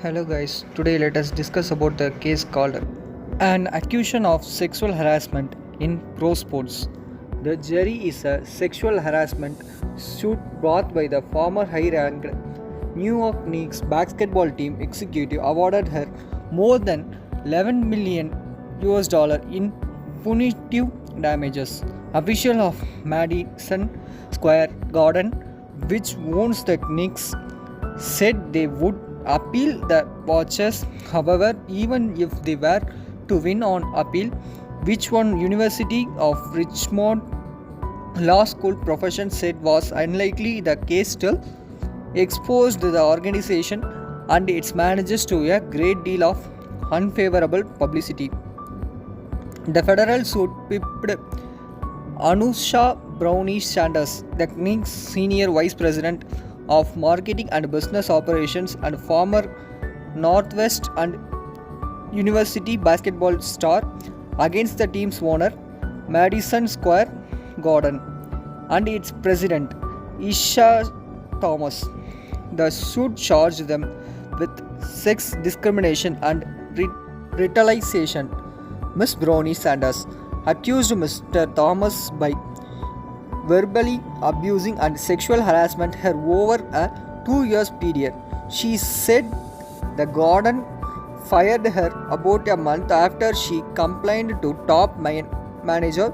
Hello guys, today let us discuss about the case called an accusation of sexual harassment in pro sports. The jury is a sexual harassment suit brought by the former high-ranked New York Knicks basketball team executive awarded her more than 11 million US dollar in punitive damages. Official of Madison Square Garden, which owns the Knicks, said they would appeal the watches. However, even if they were to win on appeal, which one University of Richmond Law School profession said was unlikely, the case still exposed the organization and its managers to a great deal of unfavorable publicity. The federal suit pipped Anusha Brownie Sanders, the Knicks senior vice president of marketing and business operations and former Northwest and University basketball star, against the team's owner, Madison Square Garden, and its president, Isha Thomas. The suit charged them with sex discrimination and retaliation. Ms. Brownie Sanders accused Mr. Thomas by verbally abusing and sexual harassment her over a 2 year period. She said the garden fired her about a month after she complained to top manager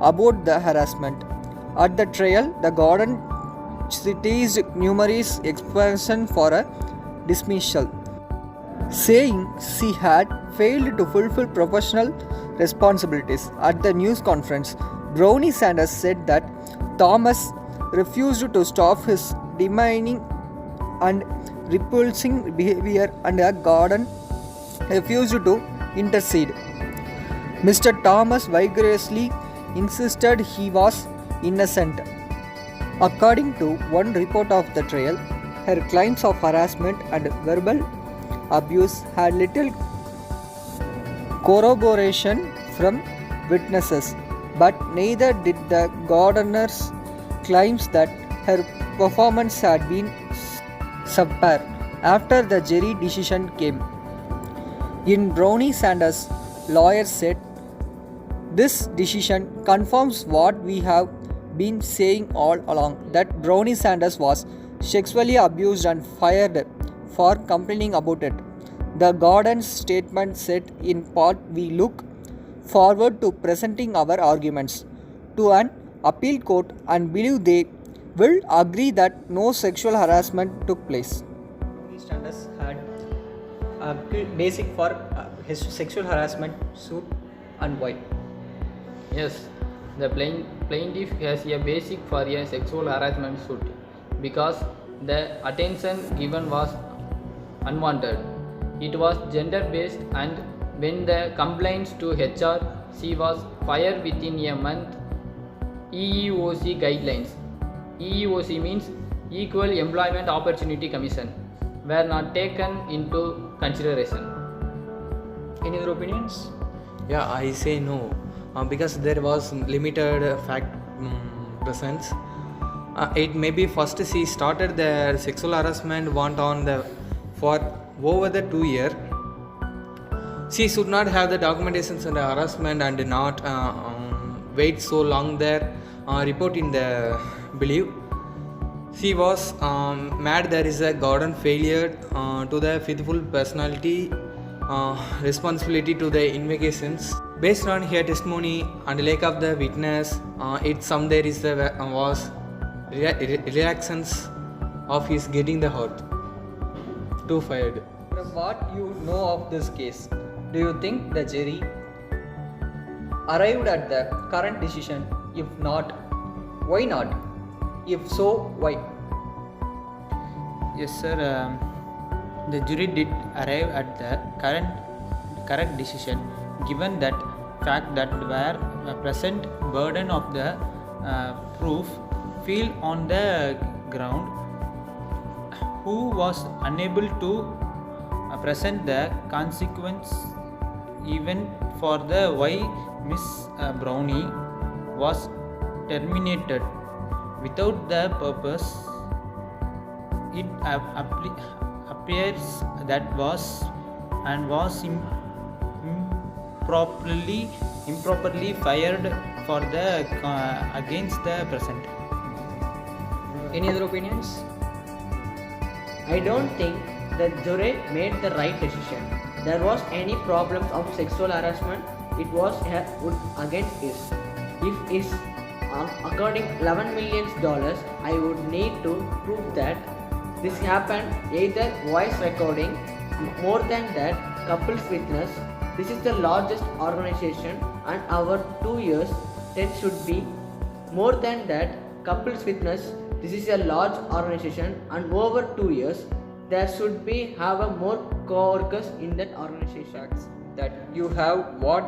about the harassment. At the trial, the garden cited numerous explanations for a dismissal, saying she had failed to fulfill professional responsibilities. At the news conference, Brownie Sanders said that Thomas refused to stop his demeaning and repulsing behavior and the garden refused to intercede. Mr. Thomas vigorously insisted he was innocent. According to one report of the trial, her claims of harassment and verbal abuse had little corroboration from witnesses, but neither did the gardener's claims that her performance had been subpar. After the jury decision came in, Brownie Sanders' lawyer said, "This decision confirms what we have been saying all along, that Brownie Sanders was sexually abused and fired for complaining about it." The garden's statement said, in part, "We look forward to presenting our arguments to an appeal court and believe they will agree that no sexual harassment took place." Sanders had a basic for his sexual harassment suit, and why? Yes, the plaintiff has a basic for a sexual harassment suit because the attention given was unwanted. It was gender based, and when the complaints to HR, she was fired within a month. EEOC guidelines, EEOC means Equal Employment Opportunity Commission, were not taken into consideration. Any other opinions? Yeah, I say no, because there was limited fact presence. It may be first she started the sexual harassment want on the for over the 2 year. She should not have the documentations and the harassment and not wait so long there. Report in the belief. She was mad there is a garden failure to the faithful personality responsibility to the investigations. Based on her testimony and lack of the witness, it some there is the was reactions of his getting the hurt to fired. From what you know of this case, do you think the jury arrived at the current decision? If not, why not? If so, why? Yes, sir. The jury did arrive at the correct decision, given that fact that where present burden of the proof fell on the ground, who was unable to present the consequence even for the why Miss Brownie was terminated without the purpose. It appears that was improperly fired for the against the present. Any other opinions? I don't think the jury made the right decision. There was any problems of sexual harassment. It was against is. If is according $11 million, I would need to prove that this happened either voice recording. More than that, couples witness. This is the largest organization, and our 2 years then should be more than that. Couples witness. This is a large organization, and over 2 years there should be have a more co-workers in that organization. That you have what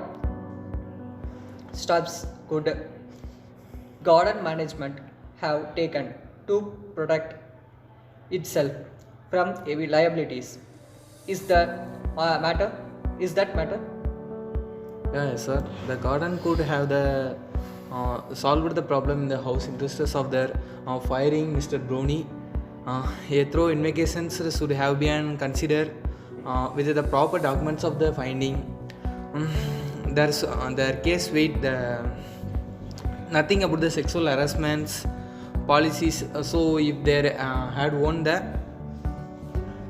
steps could garden management have taken to protect itself from heavy liabilities? Is that matter? Yeah, yes, sir. The garden could have solved the problem in the house interests of their firing Mr. Brownie. A thorough investigations should have been considered with the proper documents of the finding. Their case weight nothing about the sexual harassments policies. So if they had won the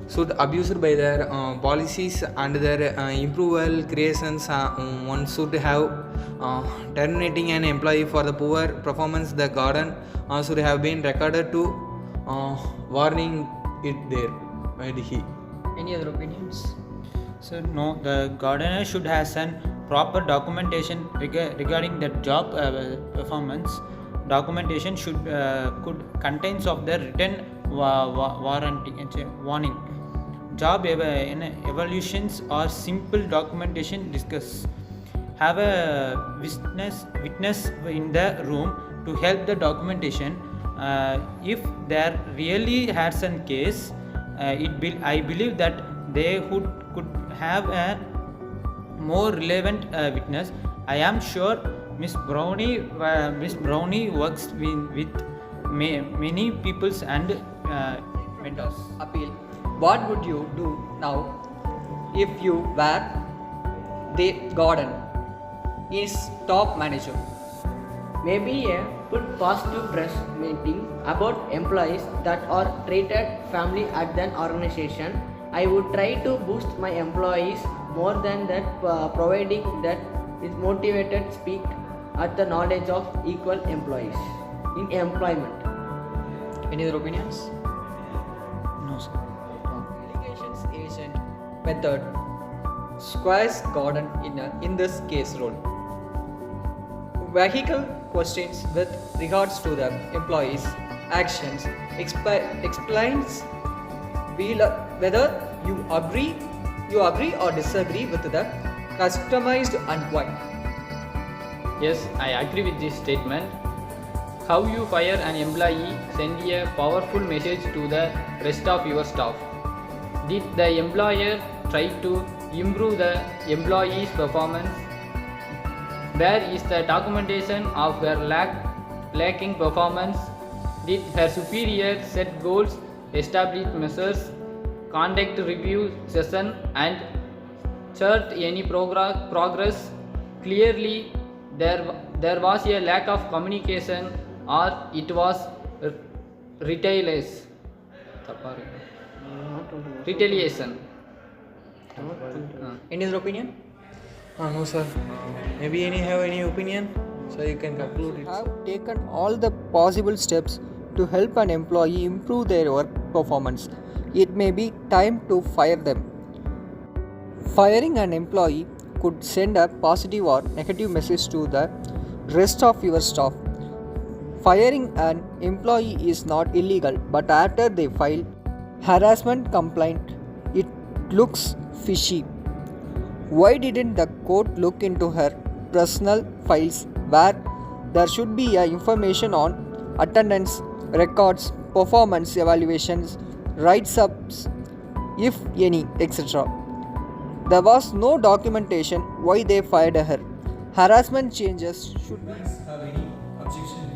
should abused by their policies and their improval creations, one should have terminating an employee for the poor performance. The garden should have been recorded to warning it there. Any other opinions? So no, the gardener should have some proper documentation regarding the job performance. Documentation should could contains of the written warning, job evaluations or simple documentation discuss. Have a witness in the room to help the documentation. If there really had some case, I believe that they could have a more relevant witness. I am sure Miss Brownie works with many peoples and mentors. Appeal. What would you do now if you were the garden is top manager? Maybe a put positive press meeting about employees that are treated family at an organization. I would try to boost my employees more than that, providing that is motivated speak at the knowledge of equal employees in employment. Any other opinions? No, sir. Allegations agent method squares garden in this case role. Vehicle questions with regards to the employees' actions explains whether you agree or disagree with the customized and why. Yes, I agree with this statement. How you fire an employee send a powerful message to the rest of your staff. Did the employer try to improve the employee's performance? Where is the documentation of her lacking performance? Did her superior set goals, establish measures, conduct review session and chart any progress? Clearly, there was a lack of communication, or it was retaliation. Any other opinion? No, sir. Maybe have any opinion? So you can conclude it. Have taken all the possible steps to help an employee improve their work performance. It may be time to fire them. Firing an employee could send a positive or negative message to the rest of your staff. Firing an employee is not illegal, but after they file harassment complaint, it looks fishy. Why didn't the court look into her personal files where there should be information on attendance, records, performance evaluations, write-ups, if any, etc. There was no documentation why they fired her. Harassment changes should be Have any objection in